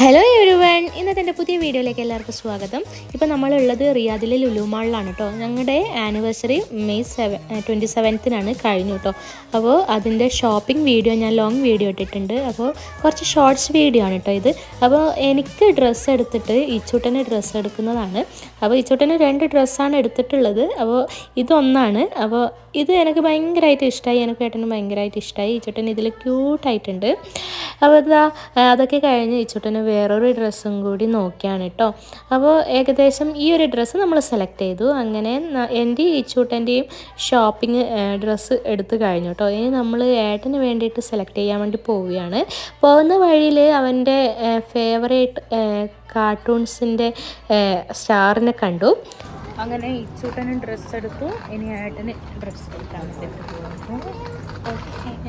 Hello everyone, ഇന്നത്തെ എൻ്റെ പുതിയ വീഡിയോയിലേക്ക് എല്ലാവർക്കും സ്വാഗതം. ഇപ്പോൾ നമ്മളുള്ളത് റിയാദിലെ ലുലു മാളിലാണ് കേട്ടോ. ഞങ്ങളുടെ ആനിവേഴ്സറി മെയ് 27-ാണ് കഴിഞ്ഞു കേട്ടോ. അപ്പോൾ അതിൻ്റെ ഷോപ്പിംഗ് വീഡിയോ ഞാൻ ലോങ് വീഡിയോ ഇട്ടിട്ടുണ്ട്. അപ്പോൾ കുറച്ച് ഷോർട്സ് വീഡിയോ ആണ് കേട്ടോ ഇത്. അപ്പോൾ എനിക്ക് ഡ്രസ്സ് എടുത്തിട്ട് ഇച്ചൂട്ടന് ഡ്രസ്സ് എടുക്കുന്നതാണ്. അപ്പോൾ ഇച്ചൂട്ടന് 2 ഡ്രസ്സാണ് എടുത്തിട്ടുള്ളത്. അപ്പോൾ ഇതൊന്നാണ്. അപ്പോൾ ഇത് എനിക്ക് ഭയങ്കരമായിട്ട് ഇഷ്ടമായി, എനിക്ക് ഏട്ടന് ഭയങ്കരമായിട്ട് ഇഷ്ടമായി. ഇച്ചൂട്ടൻ ഇതിൽ ക്യൂട്ടായിട്ടുണ്ട്. അപ്പോൾ അതൊക്കെ കഴിഞ്ഞ് ഇച്ചൂട്ടന് വേറൊരു ഡ്രസ്സും കൂടി നോക്കിയാണ് കേട്ടോ. അപ്പോൾ ഏകദേശം ഈ ഒരു ഡ്രസ്സ് നമ്മൾ സെലക്ട് ചെയ്തു. അങ്ങനെ എൻ്റെയും ഇച്ചൂട്ടൻ്റെയും ഷോപ്പിംഗ് ഡ്രസ്സ് എടുത്ത് കഴിഞ്ഞു കേട്ടോ. ഇനി നമ്മൾ ഏട്ടന് വേണ്ടിയിട്ട് സെലക്ട് ചെയ്യാൻ വേണ്ടി പോവുകയാണ്. പോകുന്ന വഴിയിൽ അവൻ്റെ ഫേവറേറ്റ് കാർട്ടൂൺസിൻ്റെ സ്റ്റാറിനെ കണ്ടു. അങ്ങനെ ഇച്ചൂട്ടന് ഡ്രസ്സ് എടുത്തു. ഇനി ഏട്ടന് ഡ്രസ്സ് എടുക്കാൻ വേണ്ടിയിട്ട് പോകുന്നു. ഓക്കെ,